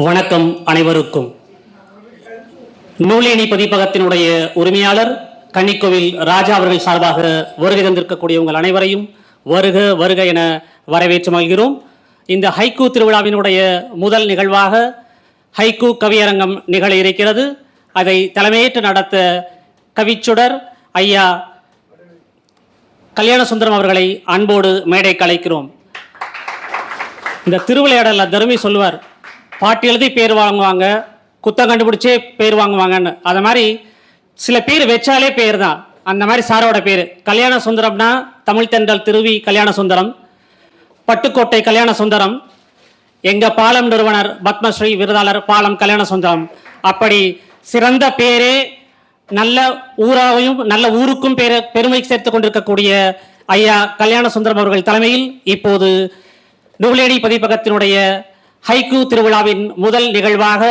வணக்கம் அனைவருக்கும். நூலேணி பதிப்பகத்தினுடைய உரிமையாளர் கன்னிக்கோவில் ராஜா அவர்கள் சார்பாக வருகை தந்திருக்கக்கூடிய உங்கள் அனைவரையும் வருக வருக என வரவேற்று மகிழ்கிறோம். இந்த ஹைக்கூ திருவிழாவினுடைய முதல் நிகழ்வாக ஹைக்கூ கவியரங்கம் நிகழ இருக்கிறது. அதை தலைமையேற்று நடத்த கவிச்சுடர் ஐயா கல்யாண சுந்தரம் அவர்களை அன்போடு மேடை கலைக்கிறோம். இந்த திருவிளையாடல தருமி சொல்லுவார், பாட்டு எழுதி பேர் வாங்குவாங்க, குத்தம் கண்டுபிடிச்சே பேர் வாங்குவாங்கன்னு. அது மாதிரி சில பேர் வச்சாலே பேர் தான். அந்த மாதிரி சாரோட பேர் கல்யாண சுந்தரம்னா தமிழ் தென்றல் திருவி கல்யாண சுந்தரம், பட்டுக்கோட்டை கல்யாண சுந்தரம், எங்க பாலம் நிறுவனர் பத்மஸ்ரீ விருதாளர் பாலம் கல்யாண சுந்தரம். அப்படி சிறந்த பேரே நல்ல ஊராவையும் நல்ல ஊருக்கும் பெருமை சேர்த்து கொண்டிருக்கக்கூடிய ஐயா கல்யாண சுந்தரம் அவர்கள் தலைமையில் இப்போது நூலேணி பதிப்பகத்தினுடைய ஹைக்கூ திருவிழாவின் முதல் நிகழ்வாக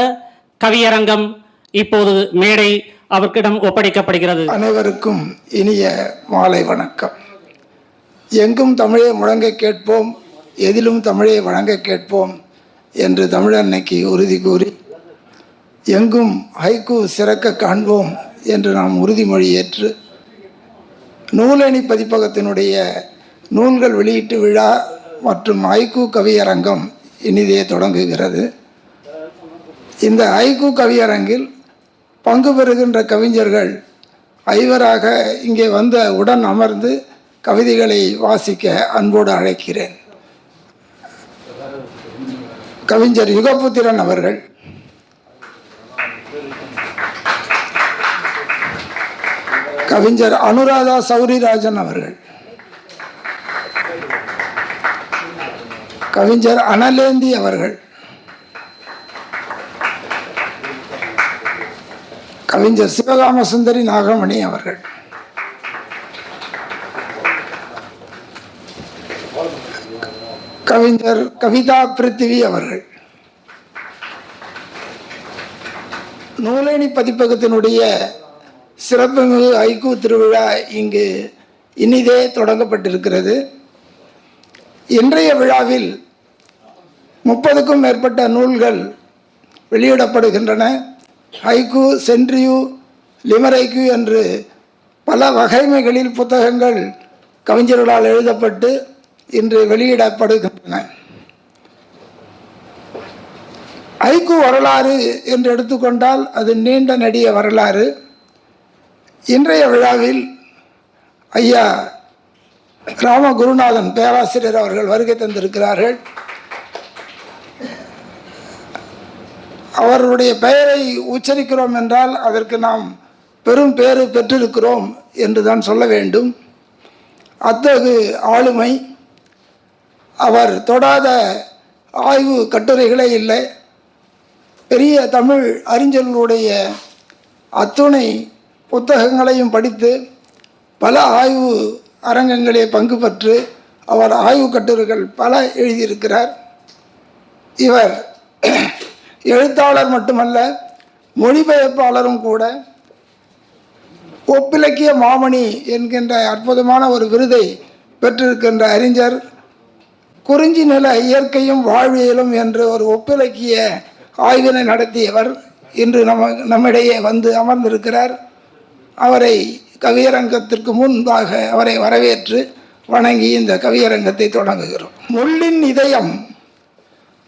கவியரங்கம் இப்போது மேடை அவர்களிடம் ஒப்படைக்கப்படுகிறது. அனைவருக்கும் இனிய மாலை வணக்கம். எங்கும் தமிழை முழங்க கேட்போம், எதிலும் தமிழை வழங்க கேட்போம் என்று தமிழன்னைக்கு உறுதி கூறி, எங்கும் ஹைக்கூ சிறக்க காண்போம் என்று நாம் உறுதிமொழி ஏற்று நூலேணி பதிப்பகத்தினுடைய நூல்கள் வெளியீட்டு விழா மற்றும் ஹைக்கூ கவியரங்கம் இனிதே தொடங்குகிறது. இந்த ஹைக்கூ கவியரங்கில் பங்கு பெறுகின்ற கவிஞர்கள் ஐவராக இங்கே வந்த உடன் அமர்ந்து கவிதைகளை வாசிக்க அன்போடு அழைக்கிறேன். கவிஞர் யுகபுத்திரன் அவர்கள், கவிஞர் அனுராதா சௌரிராஜன் அவர்கள், கவிஞர் அனலேந்தி அவர்கள், கவிஞர் சிவகாம சுந்தரி நாகமணி அவர்கள், கவிஞர் கவிதா பிருத்திவி அவர்கள். நூலேணி பதிப்பகத்தினுடைய சிறப்புமிகு ஹைக்கூ திருவிழா இங்கு இனிதே தொடங்கப்பட்டிருக்கிறது. இன்றைய விழாவில் 30க்கும் மேற்பட்ட நூல்கள் வெளியிடப்படுகின்றன. ஹைக்கூ, சென்ட்ரியூ, லிமரைக்கு என்று பல வகைமைகளில் புத்தகங்கள் கவிஞர்களால் எழுதப்பட்டு இன்று வெளியிடப்படுகின்றன. ஹைக்கூ வரலாறு என்று எடுத்துக்கொண்டால் அது நீண்ட நெடிய வரலாறு. இன்றைய விழாவில் ஐயா ராம குருநாதன் பேராசிரியர் அவர்கள் வருகை தந்திருக்கிறார்கள். அவருடைய பெயரை உச்சரிக்கிறோம் என்றால் அதற்கு நாம் பெரும் பேறு பெற்றிருக்கிறோம் என்று தான் சொல்ல வேண்டும். அத்தகு ஆளுமை, அவர் தொடாத ஆய்வு கட்டுரைகளே இல்லை. பெரிய தமிழ் அறிஞர்களுடைய அத்துணை புத்தகங்களையும் படித்து பல ஆய்வு அரங்கங்களே பங்கு பெற்று அவர் ஆய்வு கட்டுரைகள் பல எழுதியிருக்கிறார். இவர் எழுத்தாளர் மட்டுமல்ல, மொழிபெயர்ப்பாளரும் கூட. ஒப்பிலக்கிய மாமணி என்கின்ற அற்புதமான ஒரு விருதை பெற்றிருக்கின்ற அறிஞர். குறிஞ்சி நில இயற்கையும் வாழ்வியலும் என்று ஒரு ஒப்பிலக்கிய ஆய்வினை நடத்தியவர் இன்று நம்மிடையே வந்து அமர்ந்திருக்கிறார். அவரை கவியரங்கத்திற்கு முன்பாக அவரை வரவேற்று வணங்கி இந்த கவியரங்கத்தை தொடங்குகிறோம். முள்ளின் இதயம்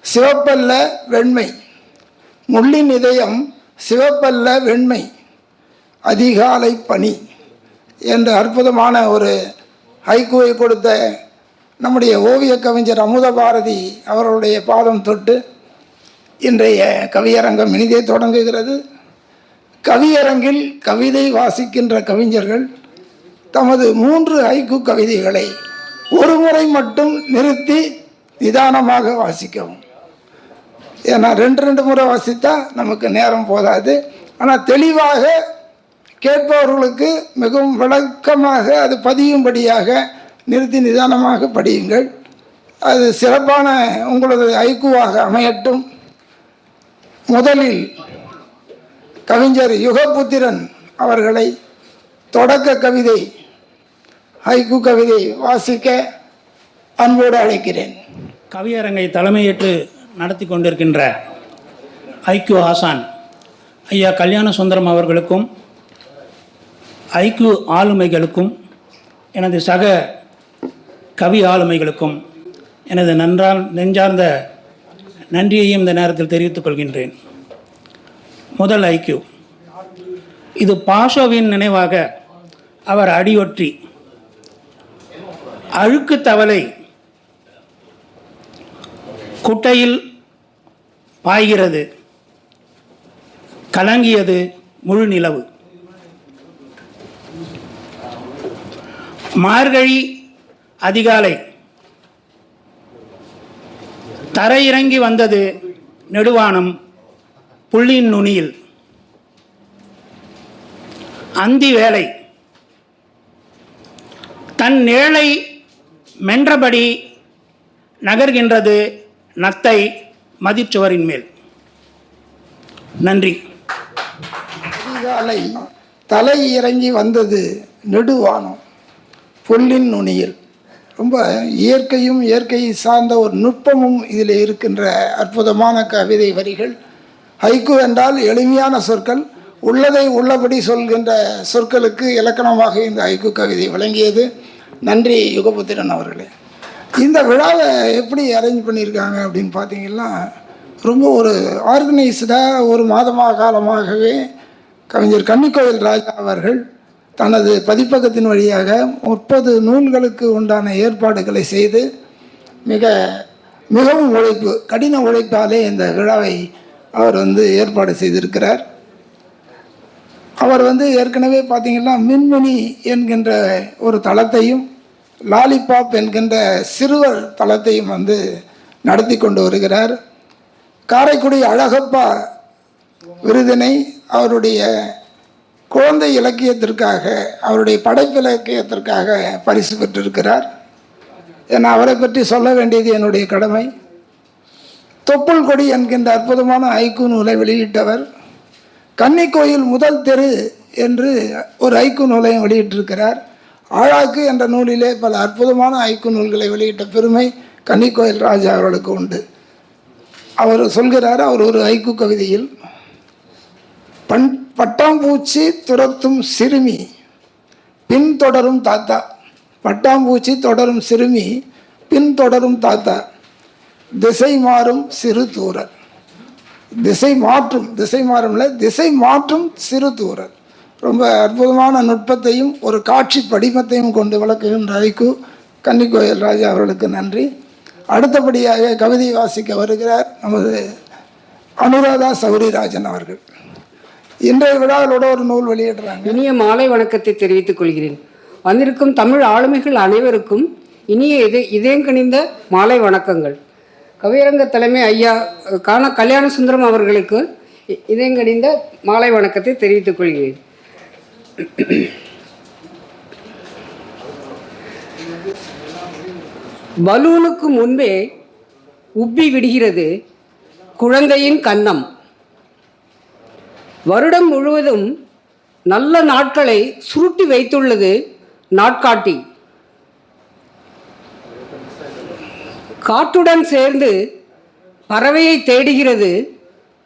சிவப்பல்ல வெண்மை, முள்ளின் இதயம் சிவப்பல்ல வெண்மை, அதிகாலை பனி என்ற அற்புதமான ஒரு ஹைக்கூவை கொடுத்த நம்முடைய ஓவிய கவிஞர் அமுத பாரதி அவர்களுடைய பாதம் தொட்டு இன்றைய கவியரங்கம் இனிதே தொடங்குகிறது. கவியரங்கில் கவிதை வாசிக்கின்ற கவிஞர்கள் தமது 3 ஹைக்கூ கவிதைகளை ஒரு முறை மட்டும் நிறுத்தி நிதானமாக வாசிக்கவும். ஏன்னா 2 முறை வாசித்தா நமக்கு நேரம் போதாது. ஆனால் தெளிவாக கேட்பவர்களுக்கு மிகவும் விளக்கமாக அது பதியும்படியாக நிறுத்தி நிதானமாக படியுங்கள். அது சிறப்பான உங்களது ஹைக்கூவாக அமையட்டும். முதலில் கவிஞர் யுகபுத்திரன் அவர்களை தொடக்க கவிதை ஹைக்கூ கவிதை வாசிக்க அன்போடு அழைக்கிறேன். கவியரங்கை தலைமையேற்று நடத்தி கொண்டிருக்கின்ற ஐக்யூ ஆசான் ஐயா கல்யாண சுந்தரம் அவர்களுக்கும் ஐக்யூ ஆளுமைகளுக்கும் எனது சக கவி ஆளுமைகளுக்கும் எனது நெஞ்சார்ந்த நன்றியையும் இந்த நேரத்தில் தெரிவித்துக் கொள்கின்றேன். முதல் ஐக்யூ, இது பாஷோவின் நினைவாக அவர் அடியொற்றி அழுக்கு தவளை குட்டையில் பாய்கிறது, கலங்கியது முழு நிலவு. மார்கழி அதிகாலை தரையிறங்கி வந்தது நெடுவானம் புள்ளியின் நுனியில். அந்தி வேளை தன் நிழலை மென்றபடி நகர்கின்றது நத்தை மதிச்சுவரின் மேல். நன்றி. அதிகாலை தலை இறங்கி வந்தது நெடுவானம் புல்லின் நுனியில். ரொம்ப இயற்கையும் இயற்கையை சார்ந்த ஒரு நுட்பமும் இதில் இருக்கின்ற அற்புதமான கவிதை வரிகள். ஹைக்கூ என்றால் எளிமையான சொற்கள், உள்ளதை உள்ளபடி சொல்கின்ற சொற்களுக்கு இலக்கணமாக இந்த ஹைக்கூ கவிதை விளங்கியது. நன்றி யுகபுத்திரன் அவர்களே. இந்த விழாவை எப்படி அரேஞ்ச் பண்ணியிருக்காங்க அப்படின்னு பார்த்தீங்கன்னா, ரொம்ப ஒரு ஆர்கனைஸ்டாக ஒரு காலமாகவே கவிஞர் கன்னிக்கோயில் ராஜா அவர்கள் தனது பதிப்பகத்தின் வழியாக 30 நூல்களுக்கு உண்டான ஏற்பாடுகளை செய்து மிகவும் கடின உழைப்பாலே இந்த விழாவை அவர் ஏற்பாடு செய்திருக்கிறார். அவர் ஏற்கனவே பார்த்தீங்கன்னா மின்மினி என்கின்ற ஒரு தளத்தையும் லாலிபாப் என்கின்ற சிறுவர் தளத்தையும் நடத்தி கொண்டு வருகிறார். காரைக்குடி அழகப்பா விருதினை அவருடைய குழந்தை இலக்கியத்திற்காக, அவருடைய படைப்பு இலக்கியத்திற்காக பரிசு பெற்றிருக்கிறார். ஏன்னா அவரை பற்றி சொல்ல வேண்டியது என்னுடைய கடமை. தொப்புள் கொடி என்கின்ற அற்புதமான ஹைக்கூ நூலை வெளியிட்டவர். கன்னிக்கோயில் முதல் தெரு என்று ஒரு ஹைக்கூ நூலையும் வெளியிட்டிருக்கிறார். ஆழாக்கு என்ற நூலிலே பல அற்புதமான ஹைக்கூ நூல்களை வெளியிட்ட பெருமை கன்னிக்கோயில் ராஜா அவர்களுக்கு உண்டு. அவர் சொல்கிறார், அவர் ஒரு ஹைக்கூ கவிதையில், பட்டாம்பூச்சி துரத்தும் சிறுமி பின்தொடரும் தாத்தா. பட்டாம்பூச்சி தொடரும் சிறுமி பின்தொடரும் தாத்தா, திசை மாறும் சிறு தூரல். திசை மாற்றும் சிறு தூரல். ரொம்ப அற்புதமான நுட்பத்தையும் ஒரு காட்சி படிமத்தையும் கொண்டு விளக்குகின்ற ஹைக்கூ கன்னிக்கோயில் ராஜா அவர்களுக்கு நன்றி. அடுத்தபடியாக கவிதை வாசிக்க வருகிறார் நமது அனுராதா சௌரிராஜன் அவர்கள். இன்றைய விழாவோட ஒரு நூல் வெளியிடுறாங்க. இனிய மாலை வணக்கத்தை தெரிவித்துக் கொள்கிறேன். வந்திருக்கும் தமிழ் ஆளுமைகள் அனைவருக்கும் இனிய இதயங்கனிந்த மாலை வணக்கங்கள். கவியரங்க தலைமை ஐயா கல்யாண சுந்தரம் அவர்களுக்கு இதயங்கனிந்த மாலை வணக்கத்தை தெரிவித்துக் கொள்கிறேன். பலூனுக்கு முன்பே உப்பி விடுகிறது குழந்தையின் கன்னம். வருடம் முழுவதும் நல்ல நாட்களை சுருட்டி வைத்துள்ளது நாட்காட்டி. காட்டுடன் சேர்ந்து பறவையை தேடுகிறது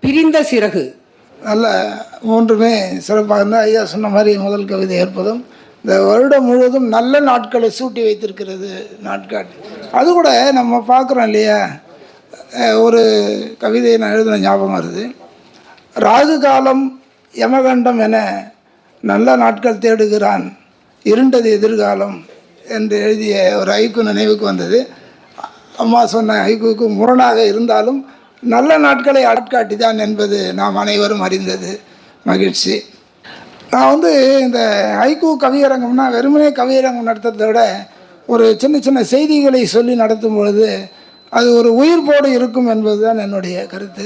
பிரிந்த சிறகு. நல்ல மூன்றுமே சிறப்பாக இருந்தால் ஐயா சொன்ன மாதிரி முதல் கவிதை ஏற்பதும் இந்த வருடம் முழுவதும் நல்ல நாட்களை சூட்டி வைத்திருக்கிறது நாட்காட்டி. அது கூட நம்ம பார்க்குறோம் இல்லையா. ஒரு கவிதையை நான் எழுதின ஞாபகம் வருது. ராகு காலம் யமகண்டம் என நல்ல நாட்கள் தேடுகிறான், இருண்டது எதிர்காலம் என்று எழுதிய ஒரு ஹைக்கூ நினைவுக்கு வந்தது. அம்மா சொன்ன ஹைக்கூக்கு முரணாக இருந்தாலும் நல்ல நாட்களை ஆட்காட்டி தான் என்பது நாம் அனைவரும் அறிந்தது. மகிழ்ச்சி. நான் இந்த ஹைக்கூ கவியரங்கம்னா வெறுமனே கவியரங்கம் நடத்துறதை விட ஒரு சின்ன சின்ன செய்திகளை சொல்லி நடத்தும் பொழுது அது ஒரு உயிர்ப்போடு இருக்கும் என்பது தான் என்னுடைய கருத்து.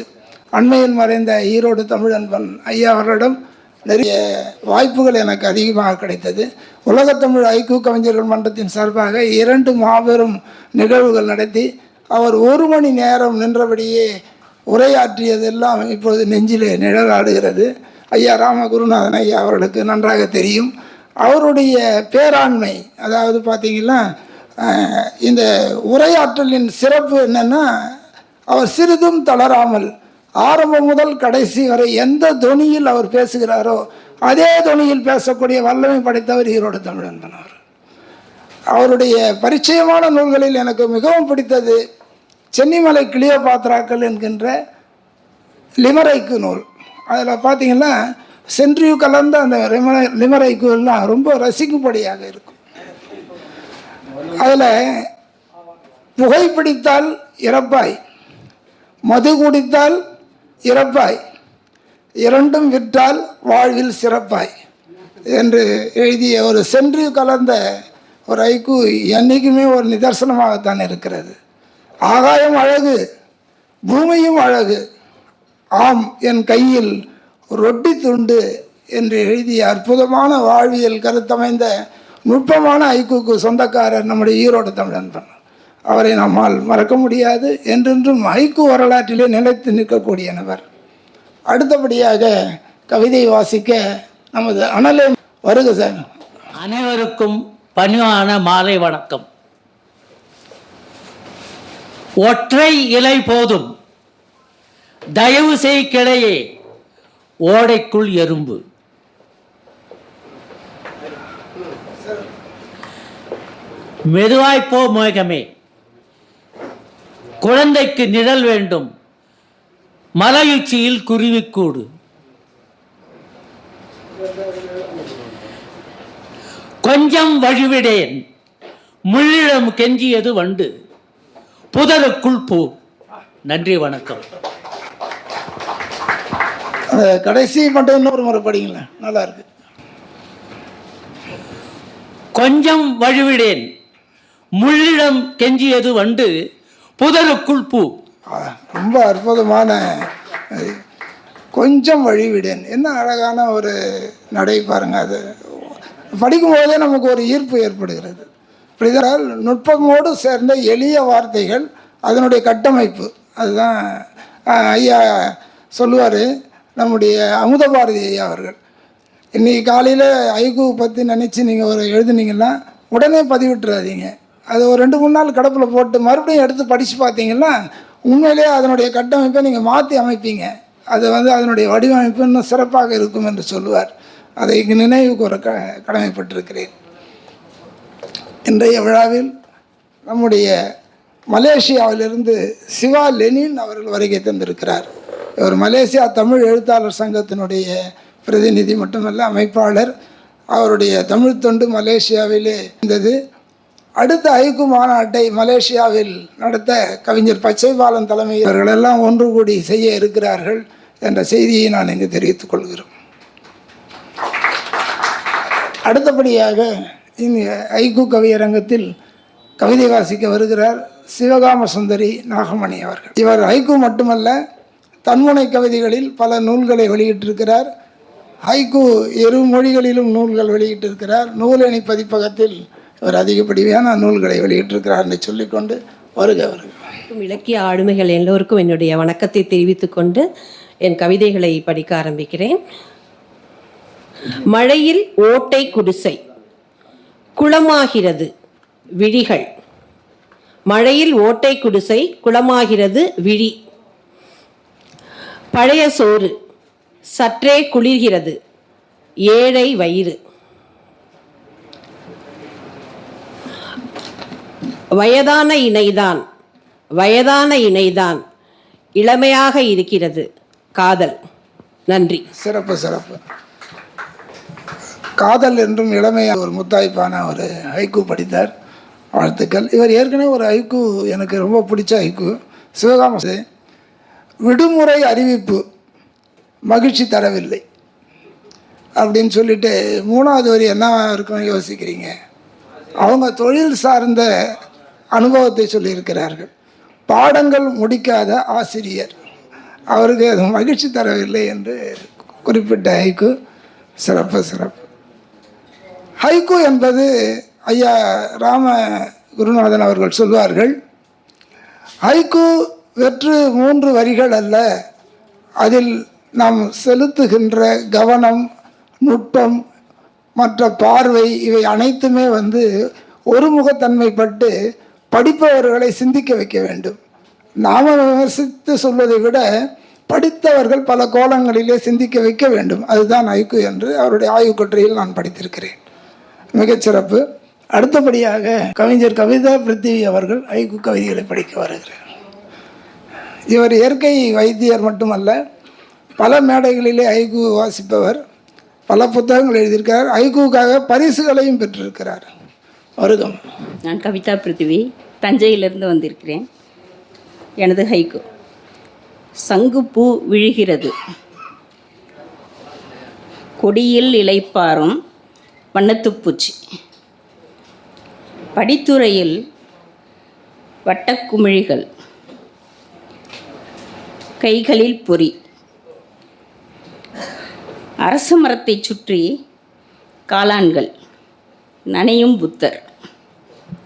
அண்மையில் மறைந்த ஈரோடு தமிழன்பன் ஐயா அவர்களிடம் நிறைய வாய்ப்புகள் எனக்கு அதிகமாக கிடைத்தது. உலகத்தமிழ் ஹைக்கூ கவிஞர்கள் மன்றத்தின் சார்பாக 2 மாபெரும் நிகழ்வுகள் நடத்தி அவர் 1 மணி நேரம் நின்றபடியே உரையாற்றியதெல்லாம் இப்பொழுது நெஞ்சிலே நிழலாடுகிறது. ஐயா ராமகுருநாதன் ஐயா அவர்களுக்கு நன்றாக தெரியும். அவருடைய பேராண்மை, அதாவது பார்த்திங்கன்னா இந்த உரையாற்றலின் சிறப்பு என்னென்னா, அவர் சிறிதும் தளராமல் ஆரம்பம் முதல் கடைசி வரை எந்த தொனியில் அவர் பேசுகிறாரோ அதே தொனியில் பேசக்கூடிய வல்லமை படைத்தவர் ஈரோடு தமிழன்பன் அவர். அவருடைய பரிச்சயமான நூல்களில் எனக்கு மிகவும் பிடித்தது சென்னிமலை கிளியோபாத்ராக்கள் என்கின்ற லிமரைக்கு நூல். அதில் பார்த்தீங்கன்னா சென்ட்ரியூ கலந்த அந்த லிமரைக்குலாம் ரொம்ப ரசிக்கும்படியாக இருக்கும். அதில் புகைப்பிடித்தால் இறப்பாய், மது குடித்தால் இறப்பாய், இரண்டும் விற்றால் வாழ்வில் சிறப்பாய் என்று எழுதிய ஒரு சென்று கலந்த ஒரு ஐக்கு என்றைக்குமே ஒரு நிதர்சனமாகத்தான் இருக்கிறது. ஆகாயம் அழகு, பூமியும் அழகு, ஆம் என் கையில் ரொட்டி துண்டு என்று எழுதிய அற்புதமான வாழ்வியல் கருத்தமைந்த நுட்பமான ஐக்குக்கு சொந்தக்காரர் நம்முடைய ஈரோடு தமிழன்பன். அவரை நம்மால் மறக்க முடியாது, என்றென்றும் ஐக்கு வரலாற்றிலே நிலைத்து நிற்கக்கூடிய நபர். அடுத்தபடியாக கவிதை வாசிக்க நமது அனலே வருக சார். அனைவருக்கும் பணிவான மாலை வணக்கம். ஒற்றை இலை போதும், தயவு செய் கிடையே ஓடைக்குள் எறும்பு. மெதுவாய்ப்போ மேகமே, குழந்தைக்கு நிழல் வேண்டும், மலையுச்சியில் குருவிக்கூடு. கொஞ்சம் வழிவிடேன், முள்ளிடம் கெஞ்சியது வண்டு, புதருக்குள் பூ. நன்றி, வணக்கம். கடைசி மட்டும் இன்னொரு முறை படிங்களேன், நல்லா இருக்கு. கொஞ்சம் வழிவிடேன், முள்ளிடம் கெஞ்சியது வண்டு, புதருக்குள் பூ. ரொம்ப அற்புதமான கொஞ்சம் வழிவிடேன். என்ன அழகான ஒரு நடை பாருங்க. அது படிக்கும்போதே நமக்கு ஒரு ஈர்ப்பு ஏற்படுகிறது. இப்படிதான் நுட்பமோடு சேர்ந்த எளிய வார்த்தைகள், அதனுடைய கட்டமைப்பு. அதுதான் ஐயா சொல்லுவார், நம்முடைய அமுத பாரதி ஐயா அவர்கள். இன்றைக்கி காலையில் ஐகு பற்றி நினச்சி நீங்கள் ஒரு எழுதுனீங்கன்னா உடனே பதிவிட்டுறாதீங்க. அது ஒரு 2-3 நாள் கடப்பில் போட்டு மறுபடியும் எடுத்து படித்து பார்த்தீங்கன்னா உண்மையிலே அதனுடைய கட்டமைப்பை நீங்கள் மாற்றி அமைப்பீங்க. அது அதனுடைய வடிவமைப்பு இன்னும் சிறப்பாக இருக்கும் என்று சொல்லுவார். அதை இங்கு நினைவு கூற கடமைப்பட்டிருக்கிறேன். இன்றைய விழாவில் நம்முடைய மலேசியாவிலிருந்து சிவா லெனின் அவர்கள் வருகை தந்திருக்கிறார். இவர் மலேசியா தமிழ் எழுத்தாளர் சங்கத்தினுடைய பிரதிநிதி மட்டுமல்ல, அமைப்பாளர். அவருடைய தமிழ் தொண்டு மலேசியாவிலே இருந்தது. அடுத்த ஐக்கு மாநாட்டை மலேசியாவில் நடத்த கவிஞர் பச்சைபாலன் தலைமையில் அவர்களெல்லாம் ஒன்று கூடி செய்ய இருக்கிறார்கள் என்ற செய்தியை நான் இங்கு தெரிவித்துக் கொள்கிறோம். அடுத்தபடியாக இங்கு ஐக்கு கவியரங்கத்தில் கவிதை வாசிக்க வருகிறார் சிவகாம சுந்தரி நாகமணி அவர்கள். இவர் ஐக்கு மட்டுமல்ல, தன்முனை கவிதைகளில் பல நூல்களை வெளியிட்டிருக்கிறார். ஹைக்கு 2 மொழிகளிலும் நூல்கள் வெளியிட்டிருக்கிறார். நூலணி பதிப்பகத்தில் இவர் அதிகப்படியான நூல்களை வெளியிட்டிருக்கிறார் என்று சொல்லிக்கொண்டு வருகிறவர்கள். இலக்கிய ஆளுமைகள் எல்லோருக்கும் என்னுடைய வணக்கத்தை தெரிவித்துக் கொண்டு என் கவிதைகளை படிக்க ஆரம்பிக்கிறேன். மழையில் ஓட்டை குடிசை, குளமாகிறது விழிகள். மழையில் ஓட்டை குடிசை, குளமாகிறது விழி. பழைய சோறு சற்றே குளிர்கிறது, ஏழை வயிறு. வயதான இணைதான் இளமையாக இருக்கிறது காதல். நன்றி. சிறப்பு சிறப்பு. காதல் என்றும் இளமையாக ஒரு முத்தாய்ப்பான ஒரு ஹைக்கு படித்தார். வாழ்த்துக்கள். இவர் ஏற்கனவே ஒரு ஹைக்கு எனக்கு ரொம்ப பிடிச்ச ஹைக்கு சிவகாம. விடுமுறை அறிவிப்பு மகிழ்ச்சி தரவில்லை அப்படின்னு சொல்லிட்டு 3வது வரி என்ன இருக்குன்னு யோசிக்கிறீங்க? அவங்க தொழில் சார்ந்த அனுபவத்தை சொல்லியிருக்கிறார்கள். பாடங்கள் முடிக்காத ஆசிரியர், அவருக்கு அது மகிழ்ச்சி தரவில்லை என்று குறிப்பிட்ட ஹைக்கு. சிறப்பு சிறப்பு. ஹைக்கு என்பது ஐயா ராம குருநாதன் அவர்கள் சொல்வார்கள், ஹைக்கு வெற்று 3 வரிகள் அல்ல, அதில் நாம் செலுத்துகின்ற கவனம், நுட்பம், மற்ற பார்வை, இவை அனைத்துமே ஒருமுகத்தன்மைப்பட்டு படிப்பவர்களை சிந்திக்க வைக்க வேண்டும். நாம் விமர்சித்து சொல்வதை விட படித்தவர்கள் பல கோணங்களிலே சிந்திக்க வைக்க வேண்டும். அதுதான் ஐக்கு என்று அவருடைய ஆய்வுக் கட்டுரையில் நான் படித்திருக்கிறேன். மிகச்சிறப்பு. அடுத்தபடியாக கவிஞர் கவிதா பிருத்திவி அவர்கள் ஐக்கு கவிதைகளை படிக்க வருகிறார். இவர் இயற்கை வைத்தியர் மட்டுமல்ல, பல மேடைகளிலே ஐக்கு வாசிப்பவர், பல புத்தகங்கள் எழுதியிருக்கிறார், ஐக்குவுக்காக பரிசுகளையும் பெற்றிருக்கிறார். வருகம். நான் கவிதா பிருத்திவி, தஞ்சையிலிருந்து வந்திருக்கிறேன். எனது ஹைக்கு: சங்குப்பூ விழுகிறது, கொடியில் இளைப்பாறும் வண்ணத்துப்பூச்சி, படித்துறையில் வட்டக்குமிழிகள், கைகளில் பொறி, அரச மரத்தை சுற்றி காளான்கள், நனையும் புத்தர்.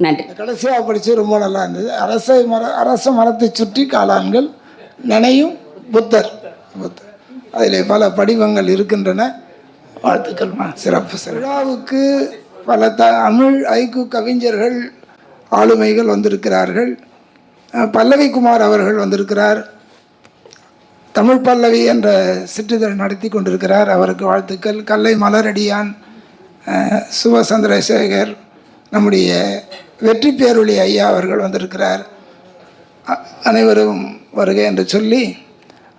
நன்றி. கடைசியாக படித்து ரொம்ப நல்லா இருந்தது. அரச மரத்தை சுற்றி காளான்கள், நனையும் புத்தர். அதில் பல படிவங்கள் இருக்கின்றன. வாழ்த்துக்கள்மா, சிறப்பு. விழாவுக்கு பல தமிழ் ஐக்கு கவிஞர்கள் ஆளுமைகள் வந்திருக்கிறார்கள். பல்லவி குமார் அவர்கள் வந்திருக்கிறார். தமிழ் பல்லவி என்ற சிற்றிதழ் நடத்தி கொண்டிருக்கிறார், அவருக்கு வாழ்த்துக்கள். கல்லை மலரடியான், சுபசந்திரசேகர், நம்முடைய வெற்றி பேரொளி ஐயா அவர்கள் வந்திருக்கிறார். அனைவரும் வருக என்று சொல்லி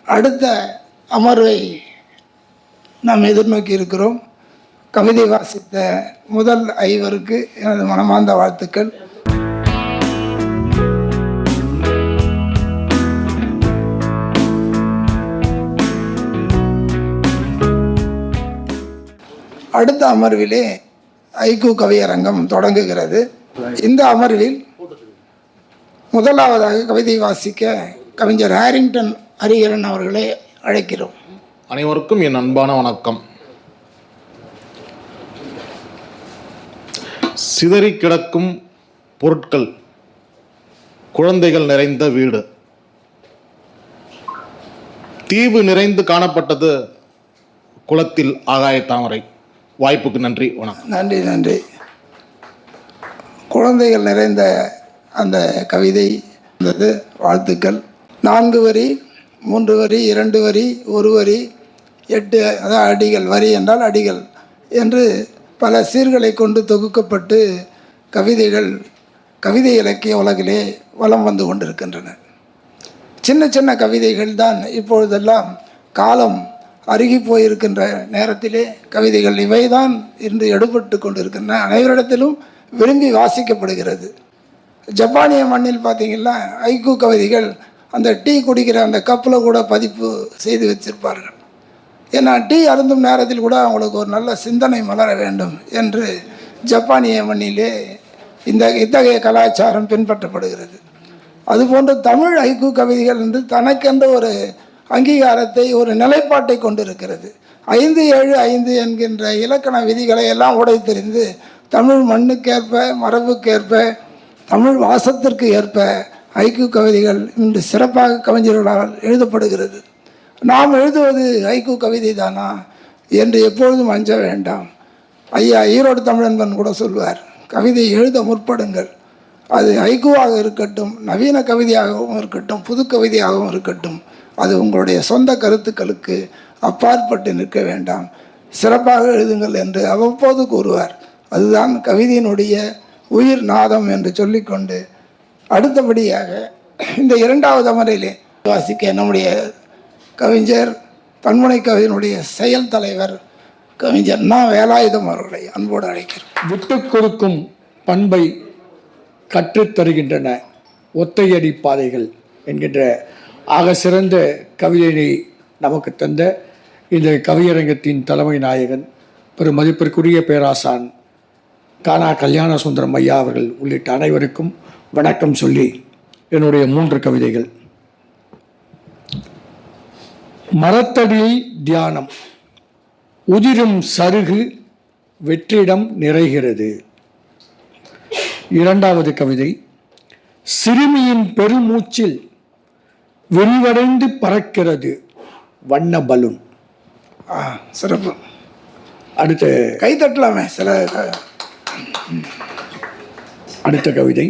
அடுத்த அமர்வை நாம் எதிர்நோக்கி இருக்கிறோம். கவிதை வாசித்த முதல் ஐவருக்கு எனது மனமார்ந்த வாழ்த்துக்கள். அடுத்த அமர்விலே ஐக்கு கவியரங்கம் தொடங்குகிறது. இந்த அமர்வில் முதலாவதாக கவிதை வாசிக்க கவிஞர் ஹாரிங்டன் ஹரிஹரன் அவர்களை அழைக்கிறோம். அனைவருக்கும் என் அன்பான வணக்கம். சிதறி கிடக்கும் பொருட்கள், குழந்தைகள் நிறைந்த வீடு, தீவு நிறைந்து காணப்பட்டது குளத்தில் ஆகாய தாமரை. வாய்ப்புக்கு நன்றி, வணக்கம். நன்றி நன்றி. குழந்தைகள் நிறைந்த அந்த கவிதை இருந்தது. வாழ்த்துக்கள். 4 வரி, 3 வரி, 2 வரி, 1 வரி, 8, அதாவது அடிகள், வரி என்றால் அடிகள் என்று பல சீர்களை கொண்டு தொகுக்கப்பட்டு கவிதைகள் கவிதை இலக்கிய உலகிலே வலம் வந்து கொண்டிருக்கின்றன. சின்ன சின்ன கவிதைகள் தான் இப்பொழுதெல்லாம் காலம் அருகி போயிருக்கின்ற நேரத்திலே கவிதைகள் இவைதான் இன்று எடுபட்டு கொண்டிருக்கின்றன. அனைவரிடத்திலும் விரும்பி வாசிக்கப்படுகிறது. ஜப்பானிய மண்ணில் பார்த்திங்கன்னா ஐக்கு கவிதைகள் அந்த டீ குடிக்கிற அந்த கப்பில் கூட பதிப்பு செய்து வச்சிருப்பார்கள். ஏன்னா டீ அருந்தும் நேரத்தில் கூட அவங்களுக்கு ஒரு நல்ல சிந்தனை மலர வேண்டும் என்று ஜப்பானிய மண்ணிலே இத்தகைய கலாச்சாரம் பின்பற்றப்படுகிறது. அதுபோன்று தமிழ் ஐக்கு கவிதைகள் என்று தனக்கென்ற ஒரு அங்கீகாரத்தை, ஒரு நிலைப்பாட்டை கொண்டிருக்கிறது. 5-7-5 என்கின்ற இலக்கண விதிகளை எல்லாம் உடைத்தெறிந்து தமிழ் மண்ணுக்கேற்ப, மரபுக்கேற்ப, தமிழ் வாசத்திற்கு ஏற்ப ஐக்கு கவிதைகள் இன்று சிறப்பாக கவிஞர்களால் எழுதப்படுகிறது. நாம் எழுதுவது ஐக்கு கவிதை தானா என்று எப்பொழுதும் அஞ்ச வேண்டாம். ஐயா ஈரோடு தமிழன்பன் கூட சொல்வார், கவிதை எழுத முற்படுங்கள். அது ஐக்குவாக இருக்கட்டும், நவீன கவிதையாகவும் இருக்கட்டும், புது கவிதையாகவும் இருக்கட்டும், அது உங்களுடைய சொந்த கருத்துக்களுக்கு அப்பாற்பட்டு நிற்க வேண்டாம், சிறப்பாக எழுதுங்கள் என்று அவ்வப்போது கூறுவார். அதுதான் கவிதையினுடைய உயிர் நாதம் என்று சொல்லிக்கொண்டு அடுத்தபடியாக இந்த 2வது அமரிலே வாசிக்க நம்முடைய கவிஞர் பன்முனை கவிதையினுடைய செயல் தலைவர் கவிஞர் வேலாயுதம் அவர்களை அன்போடு அழைக்கிறோம். விட்டு கொடுக்கும் பண்பை கற்றுத்தருகின்றன ஒத்தையடி பாதைகள் என்கின்ற ஆக சிறந்த கவிதையை நமக்கு தந்த இந்த கவியரங்கத்தின் தலைமை நாயகன் பெரும் மதிப்பிற்குரிய பேராசான் கானா கல்யாண சுந்தரம் ஐயா அவர்கள் உள்ளிட்ட அனைவருக்கும் வணக்கம் சொல்லி என்னுடைய 3 கவிதைகள். மரத்தடியில் தியானம், உதிரும் சருகு வெற்றிடம் நிறைகிறது. 2வது கவிதை, சிறுமியின் பெருமூச்சில் விரிவடைந்து பறக்கிறது வண்ண பலூன். சிறப்பு. அடுத்த கைத்தட்டலாமே சில. அடுத்த கவிதை,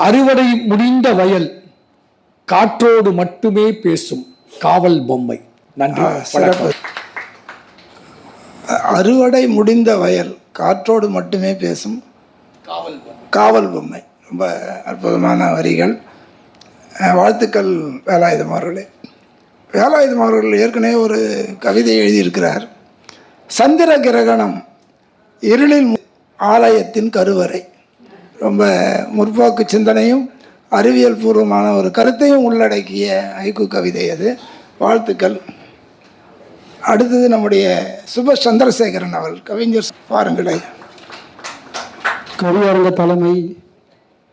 அறுவடை முடிந்த வயல் காற்றோடு மட்டுமே பேசும் காவல் பொம்மை. நன்றி. சிறப்பு. அறுவடை முடிந்த வயல் காற்றோடு மட்டுமே பேசும் காவல் பொம்மை. ரொம்ப அற்புதமான வரிகள். வாழ்த்துக்கள் வேலாயுதம் அவர்களே. வேலாயுதம் அவர்கள் ஏற்கனவே ஒரு கவிதை எழுதியிருக்கிறார். சந்திர கிரகணம், இருளில் ஆலயத்தின் கருவறை. ரொம்ப முற்போக்கு சிந்தனையும் அறிவியல் பூர்வமான ஒரு கருத்தையும் உள்ளடக்கிய ஹைக்கூ கவிதை அது. வாழ்த்துக்கள். அடுத்தது நம்முடைய சுபாஷ் சந்திரசேகரன் அவர்கள், கவிஞர். பாருங்களேன். கவியரங்க தலைமை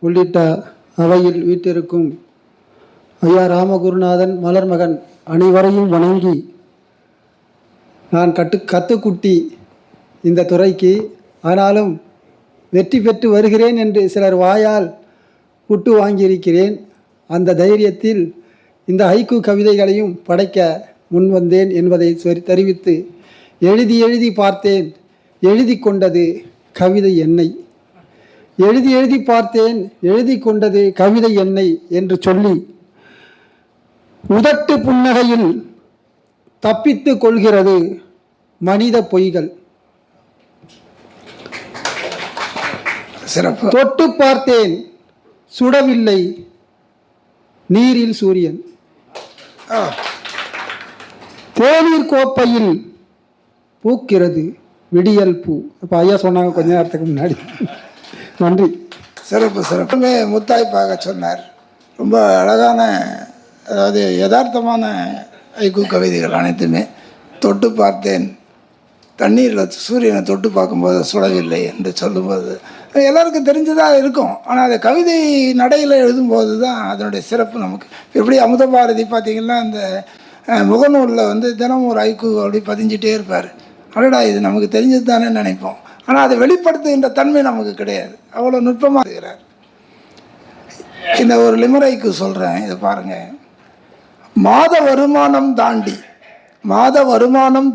உள்ளிட்ட அவையில் வீட்டிருக்கும் ஐயா ராமகுருநாதன் மலர்மகன் அனைவரையும் வணங்கி, நான் கத்துக்குட்டி இந்த துறைக்கு, ஆனாலும் வெற்றி பெற்று வருகிறேன் என்று சிலர் வாயால் புட்டு வாங்கியிருக்கிறேன். அந்த தைரியத்தில் இந்த ஹைக்கூ கவிதைகளையும் படைக்க முன்வந்தேன் என்பதை தெரிவித்து, எழுதி எழுதி பார்த்தேன், எழுதி கொண்டது கவிதை என்னை, எழுதி எழுதி பார்த்தேன், எழுதி கொண்டது கவிதை என்னை என்று சொல்லி, உதட்டு புன்னகையில் தப்பித்து கொள்கிறது மனித பொய்கள். சிறப்பு. தொட்டு பார்த்தேன், சுடவில்லை நீரில் சூரியன். தேநீர் கோப்பையில் பூக்கிறது விடியல் பூ. இப்போ ஐயா சொன்னாங்க கொஞ்ச நேரத்துக்கு முன்னாடி. நன்றி. சிறப்பு சிறப்புமே முத்தாய்ப்பாக சொன்னார். ரொம்ப அழகான, அதாவது யதார்த்தமான ஹைக்கூ கவிதைகள் அனைத்துமே. தொட்டு பார்த்தேன், தண்ணீரில் சூரியனை தொட்டு பார்க்கும்போது சுடவில்லை என்று சொல்லும்போது எல்லாருக்கும் தெரிஞ்சதாக இருக்கும். ஆனால் அதை கவிதை நடையில் எழுதும்போது தான் அதனுடைய சிறப்பு நமக்கு. எப்படி அமுத பாரதி பார்த்திங்கன்னா அந்த முகநூலில் வந்து தினமும் ஒரு ஹைக்கூ அப்படி பதிஞ்சிட்டே இருப்பார். அடடா இது நமக்கு தெரிஞ்சது தானே நினைப்போம். ஆனால் அதை வெளிப்படுத்துகின்ற தன்மை நமக்கு கிடையாது. அவ்வளோ நுட்பமாக இருக்கிறார். இந்த ஒரு லிமரைக்கு சொல்கிறேன், இதை பாருங்கள். மாத வருமானம்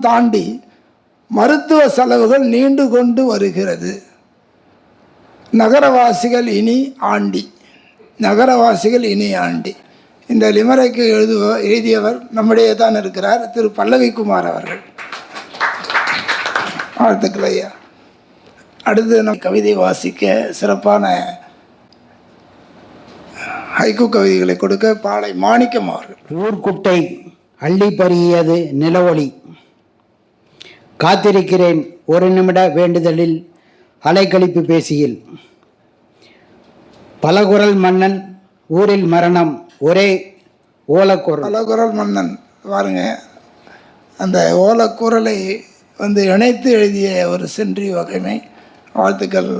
தாண்டி மருத்துவ செலவுகள் நீண்டு கொண்டு வருகிறது. நகரவாசிகள் இனி ஆண்டி. இந்த லிமரைக்கு எழுதியவர் நம்முடைய தான் இருக்கிறார், திரு பல்லவி குமார் அவர்கள். வாழ்த்துக்கள் ஐயா. அடுத்து நம் கவிதை வாசிக்க சிறப்பான ஹைக்கூ கவிதைகளை கொடுக்க பாளை மாணிக்கம் அவர்கள். ஊர்குட்டை அள்ளி பருகியது நிலவொளி, காத்திருக்கிறேன் ஒரு நிமிட வேண்டுதலில் அலைக்கழிப்பு பேசியில், பலகுரல் மன்னன் ஊரில் மரணம் ஒரே ஓலக்குரல். பலகுரல் மன்னன் பாருங்க, அந்த ஓலக்குரலை வந்து இணைத்து எழுதிய ஒரு சென்றி வகைமை. வாழ்த்துக்கள்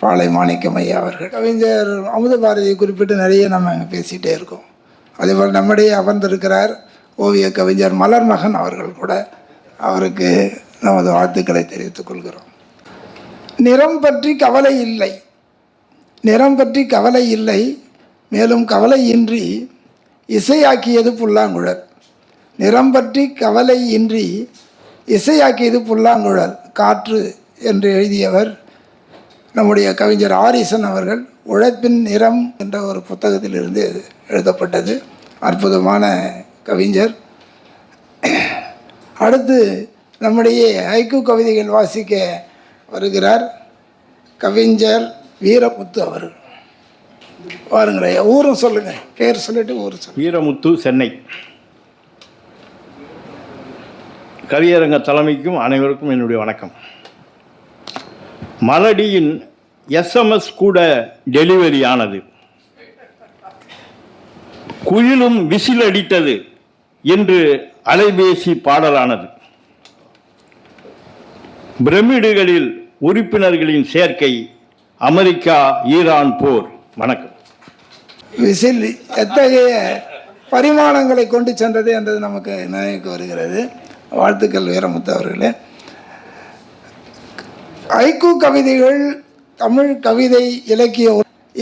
பாளை மாணிக்கம் ஐயா அவர்கள். கவிஞர் அமுத பாரதியை குறிப்பிட்டு நிறைய நம்ம பேசிகிட்டே இருக்கோம். அதேபோல் நம்முடைய அமர்ந்திருக்கிறார் ஓவிய கவிஞர் மலர்மகன் அவர்கள் கூட. அவருக்கு நமது வாழ்த்துக்களை தெரிவித்துக் கொள்கிறோம். நிறம் பற்றி கவலை இல்லை, மேலும் கவலையின்றி இசையாக்கியது புல்லாங்குழல். நிறம் பற்றி கவலையின்றி இசையாக்கியது புல்லாங்குழல் காற்று என்று எழுதியவர் நம்முடைய கவிஞர் ஆரிசன் அவர்கள். உழைப்பின் நிறம் என்ற ஒரு புத்தகத்திலிருந்து எழுதப்பட்டது. அற்புதமான கவிஞர். அடுத்து நம்முடைய ஹைக்கூ கவிதைகள் வாசிக்க வருகிறார் கவிஞர் வீரமுத்து அவர்கள். வாருங்களே, ஊரும் சொல்லுங்கள், பேர் சொல்லிட்டு ஊர் சொல்லுங்கள். வீரமுத்து, சென்னை. கவியரங்க தலைமைக்கும் அனைவருக்கும் என்னுடைய வணக்கம். மலடியின் SMS கூட டெலிவரி ஆனது, குயிலும் விசில் அடித்தது என்று அலைபேசி பாடலானது, பிரமிடுகளில் உறுப்பினர்களின் சேர்க்கை, அமெரிக்கா ஈரான் போர். வணக்கம். விசில் எத்தகைய பரிமாணங்களை கொண்டு சென்றது என்றது நமக்கு நினைவுக்கு வருகிறது. வாழ்த்துக்கள் வீரமுத்து அவர்களே. ஹைக்கூ கவிதைகள் தமிழ் கவிதை இலக்கிய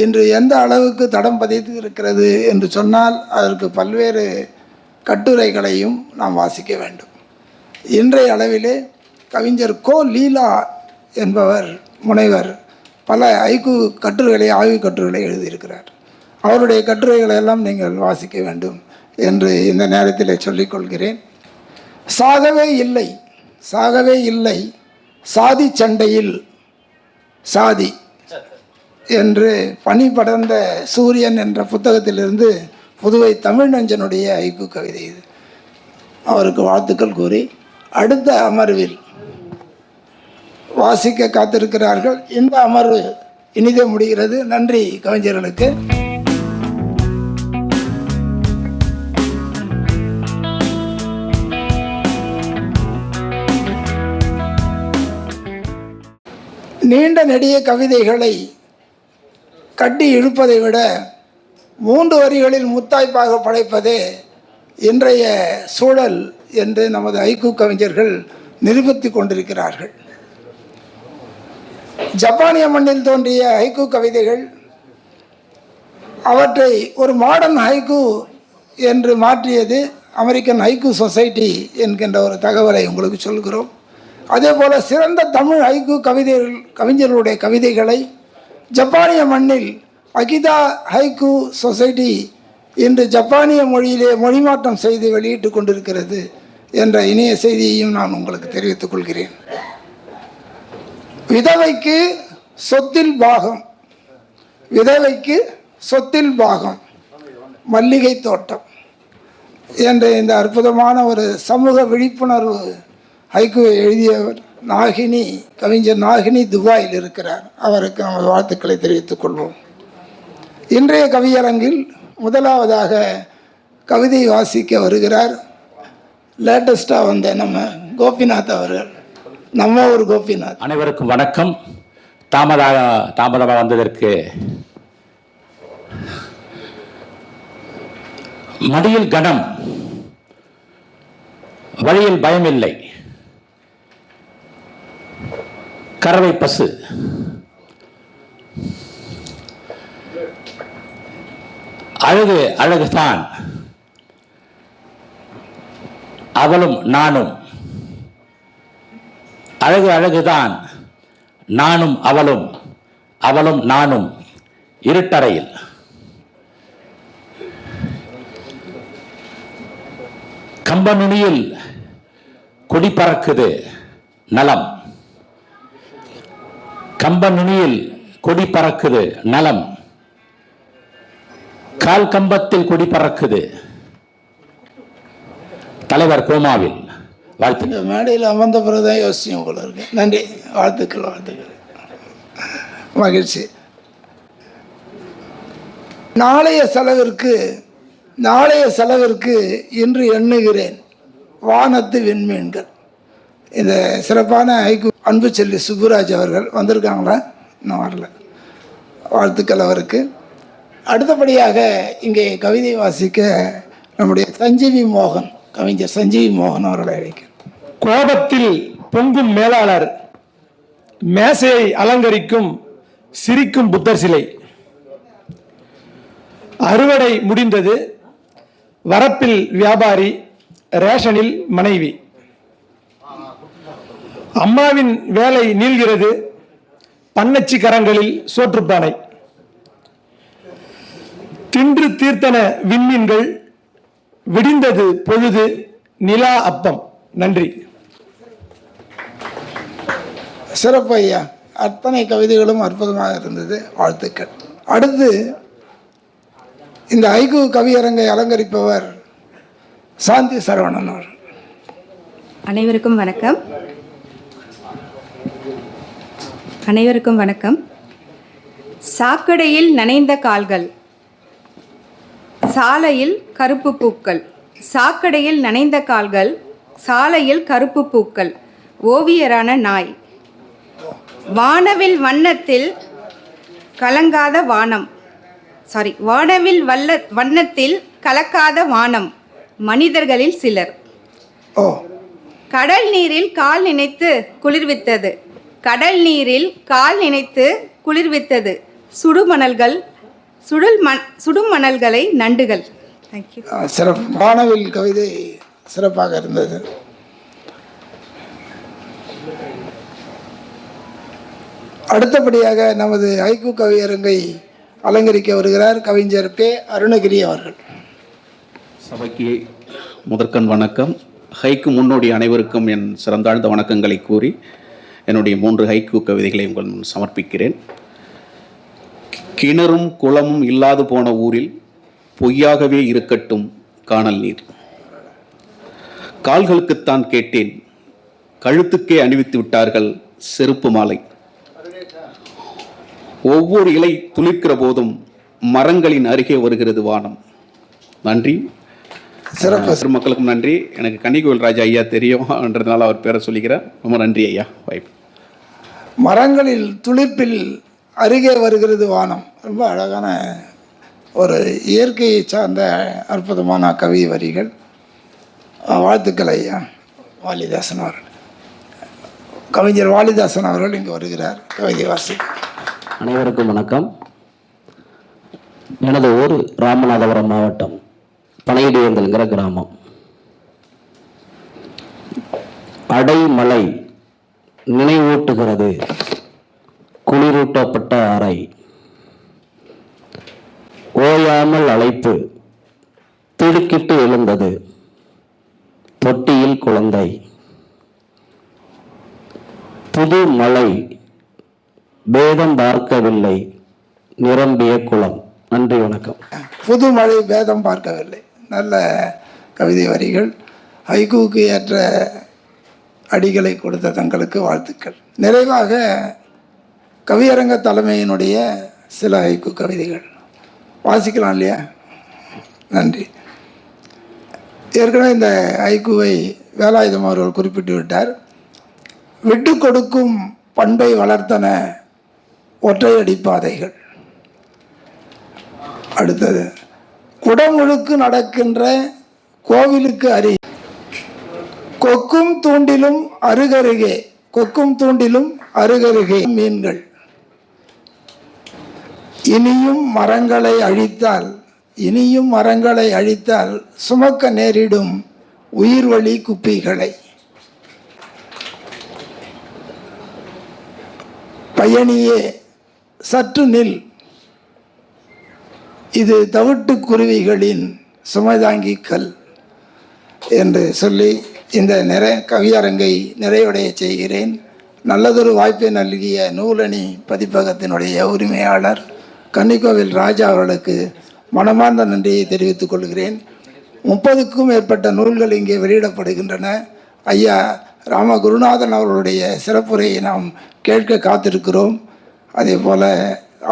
இன்று எந்த அளவுக்கு தடம் பதித்து இருக்கிறது என்று சொன்னால் அதற்கு பல்வேறு கட்டுரைகளையும் நாம் வாசிக்க வேண்டும். இன்றைய அளவிலே கவிஞர் கோ லீலா என்பவர் முனைவர் பல ஹைக்கூ கட்டுரைகளை, ஆய்வு கட்டுரைகளை எழுதியிருக்கிறார். அவருடைய கட்டுரைகளை எல்லாம் நீங்கள் வாசிக்க வேண்டும் என்று இந்த நேரத்தில் சொல்லிக்கொள்கிறேன். சாகவே இல்லை, சாகவே இல்லை சாதி சண்டையில் சாதி என்று பனி படர்ந்த சூரியன் என்ற புத்தகத்திலிருந்து புதுவை தமிழ்நஞ்சனுடைய ஐக்கு கவிதை இது. அவருக்கு வாழ்த்துக்கள் கூறி அடுத்த அமர்வில் வாசிக்க காத்திருக்கிறார்கள். இந்த அமர்வு இனிதே முடிகிறது. நன்றி கவிஞர்களுக்கு. நீண்ட நெடிய கவிதைகளை கட்டி இழுப்பதை விட 3 வரிகளில் முத்தாய்ப்பாக படைப்பதே இன்றைய சூழல் என்று நமது ஐக்கு கவிஞர்கள் நிரூபித்து கொண்டிருக்கிறார்கள். ஜப்பானிய மண்ணில் தோன்றிய ஹைக்கூ கவிதைகள் அவற்றை ஒரு மாடர்ன் ஹைக்கூ என்று மாற்றியது அமெரிக்கன் ஹைக்கூ சொசைட்டி என்கின்ற ஒரு தகவலை உங்களுக்கு சொல்கிறோம். அதே போல் சிறந்த தமிழ் ஹைக்கூ கவிஞர்களுடைய கவிதைகளை ஜப்பானிய மண்ணில் அகிதா ஹைக்கூ சொசைட்டி இன்று ஜப்பானிய மொழியிலே மொழிமாற்றம் செய்து வெளியிட்டு கொண்டிருக்கிறது என்ற இனிய செய்தியையும் நான் உங்களுக்கு தெரிவித்துக் கொள்கிறேன். விதவைக்கு சொத்தில் பாகம், விதவைக்கு சொத்தில் பாகம், மல்லிகை தோட்டம் என்ற இந்த அற்புதமான ஒரு சமூக விழிப்புணர்வு ஹைக்கூவை எழுதியவர் நாகினி, கவிஞர் நாகினி துபாயில் இருக்கிறார். அவருக்கு நமது வாழ்த்துக்களை தெரிவித்துக் கொள்வோம். இன்றைய கவியரங்கில் முதலாவதாக கவிதை வாசிக்க வருகிறார் லேட்டஸ்டாக வந்த நம்ம கோபிநாத் அவர்கள். நம்ம ஒரு கோபிநாத். அனைவருக்கும் வணக்கம். தாமதமாக வந்ததற்கு மடியில் கனம், வழியில் பயமில்லை, கறவை பசு, அழகு அழகுதான், அவளும் நானும், அழகு அழகுதான், நானும் அவளும், அவளும் நானும் இருட்டறையில். கம்பநுனியில் கொடி பறக்குது நலம், கம்பநுனியில் கொடி பறக்குது நலம், கால் கம்பத்தில் கொடி பறக்குது தலைவர் கோமாவில். வாழ்த்து. மேடையில் அமர்ந்த பிறகுதான் யோசிச்சு போல இருக்கு. நன்றி, வாழ்த்துக்கள், வாழ்த்துக்கள், மகிழ்ச்சி. நாளைய செலவிற்கு இன்று எண்ணுகிறேன் வானத்து விண்மீன்கள். இந்த சிறப்பான ஐக்கு அன்பு செல்வி சுப்புராஜ் அவர்கள் வந்திருக்காங்களா? இன்னும் வரல. வாழ்த்துக்கள் அவருக்கு. அடுத்தபடியாக இங்கே கவிதை வாசிக்க நம்முடைய சஞ்சீவி மோகன், கவிஞர் சஞ்சீவி மோகன் அவர்களை அழைக்கிறேன். கோபத்தில் பொங்கும் மேலாளர், மேசையை அலங்கரிக்கும் சிரிக்கும் புத்தர் சிலை. அறுவடை முடிந்தது, வரப்பில் வியாபாரி, ரேஷனில் மனைவி. அம்மாவின் வேலை நீள்கிறது, பண்ணச்சி கரங்களில் சோற்றுப்பானை. தின்று தீர்த்தன விண்மீன்கள், விடிந்தது பொழுது, நிலா அப்பம். நன்றி. சிறப்பு ஐயா, அத்தனை கவிதைகளும் அற்புதமாக இருந்தது. வாழ்த்துக்கள். அடுத்து இந்த ஐக்கு கவியரங்கை அலங்கரிப்பவர் சாந்தி சரவணன் அவர்கள். அனைவருக்கும் வணக்கம். அனைவருக்கும் வணக்கம். சாக்கடையில் நனைந்த கால்கள், சாலையில் கருப்பு பூக்கள். சாக்கடையில் நனைந்த கால்கள், சாலையில் கருப்பு பூக்கள், ஓவியரான நாய். வானவில் வண்ணத்தில் கலங்காத வானம், வானவில் வண்ணத்தில் கலக்காத வானம், மனிதர்களில் சிலர். கடல் நீரில் கால் நினைத்து குளிர்வித்தது, கடல் நீரில் கால் நினைத்து குளிர்வித்தது, சுடுமணல்கள், சுடுமணல்களை நண்டுகள். தேங்க்யூ. சிறப்பு. வானவில் கவிதை சிறப்பாக இருந்தது. அடுத்தபடியாக நமது ஐக்கு கவியரங்கை அலங்கரிக்க வருகிறார் கவிஞர் பே. அருணகிரி அவர்கள். சபைக்கு முதற்கண் வணக்கம். ஹைக்கு முன்னோடி அனைவருக்கும் என் சிறந்தாழ்ந்த வணக்கங்களை கூறி என்னுடைய 3 ஹைக்கு கவிதைகளை உங்கள் முன் சமர்ப்பிக்கிறேன். கிணறும் குளமும் இல்லாது போன ஊரில் பொய்யாகவே இருக்கட்டும் காணல் நீர். கால்களுக்குத்தான் கேட்டேன், கழுத்துக்கே அணிவித்து விட்டார்கள் செருப்பு மாலை. ஒவ்வொரு இலை துளிர்க்கிற போதும் மரங்களின் அருகே வருகிறது வானம். நன்றி. சிறப்பு மக்களுக்கும் நன்றி. எனக்கு கன்னிகோவில் ராஜா ஐயா தெரியும்ன்றதுனால அவர் பேரை சொல்லிக்கிறேன். ரொம்ப நன்றி ஐயா. வாய்ப்பு. மரங்களில் துளிர்ப்பில் அருகே வருகிறது வானம். ரொம்ப அழகான ஒரு இயற்கையை சார்ந்த அற்புதமான கவி வரிகள். வாழ்த்துக்கள் ஐயா. வாலிதாசன் அவர்கள், கவிஞர் வாலிதாசன் அவர்கள் இங்கு வருகிறார் கவிதை வாசி. அனைவருக்கும் வணக்கம். எனது ஊர் ராமநாதபுரம் மாவட்டம் பனையடிவேந்தல்ங்கிற கிராமம். அடைமலை நினைவூட்டுகிறது குளிரூட்டப்பட்ட அறை. ஓயாமல் அழைப்பு திடுக்கிட்டு எழுந்தது தொட்டியில் குழந்தை. புது மலை பேதம் பார்க்கவில்லை நிரம்பிய குளம். நன்றி, வணக்கம். புது மழை பேதம் பார்க்கவில்லை. நல்ல கவிதை வரிகள். ஹைக்கூக்கு ஏற்ற அடிகளை கொடுத்த தங்களுக்கு வாழ்த்துக்கள். நிறைவாக கவியரங்க தலைமையினுடைய சில ஹைக்கூ கவிதைகள் வாசிக்கலாம் இல்லையா? நன்றி. ஏற்கனவே இந்த ஹைக்கூவை வேலாயுதம் அவர்கள் குறிப்பிட்டு விட்டார். விட்டு கொடுக்கும் பண்பை வளர்த்தன ஒற்றையடி பாதைகள். அடுத்தது, குடமுழுக்கு நடக்கின்ற கோவிலுக்கு அருகே கொக்கும் தூண்டிலும் அருகருகே, கொக்கும் தூண்டிலும் அருகருகே மீன்கள். இனியும் மரங்களை அழித்தால், இனியும் மரங்களை அழித்தால் சுமக்க நேரிடும் உயிர்வழி குப்பிகளை. பயணியே சற்று நில், இது தவிட்டு குருவிகளின் சுமைதாங்கி கல் என்று சொல்லி இந்த கவியரங்கை நிறைவடைய செய்கிறேன். நல்லதொரு வாய்ப்பை நல்கிய நூலணி பதிப்பகத்தினுடைய உரிமையாளர் கன்னிகோவில் ராஜா அவர்களுக்கு மனமார்ந்த நன்றியை தெரிவித்துக் கொள்கிறேன். 30க்கும் மேற்பட்ட நூல்கள் இங்கே வெளியிடப்படுகின்றன. ஐயா ராம குருநாதன் அவர்களுடைய சிறப்புரையை நாம் கேட்க காத்திருக்கிறோம். அதே போல்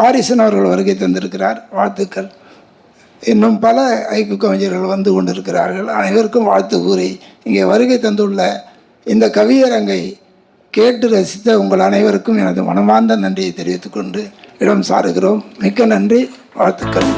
ஆரிசன் அவர்கள் வருகை தந்திருக்கிறார். வாழ்த்துக்கள். இன்னும் பல ஐக்கு கவிஞர்கள் வந்து கொண்டிருக்கிறார்கள். அனைவருக்கும் வாழ்த்து கூறி இங்கே வருகை தந்துள்ள இந்த கவியரங்கை கேட்டு ரசித்த உங்கள் அனைவருக்கும் எனது மனமார்ந்த நன்றியை தெரிவித்துக்கொண்டு இடம் சாருகிறோம். மிக்க நன்றி. வாழ்த்துக்கள்.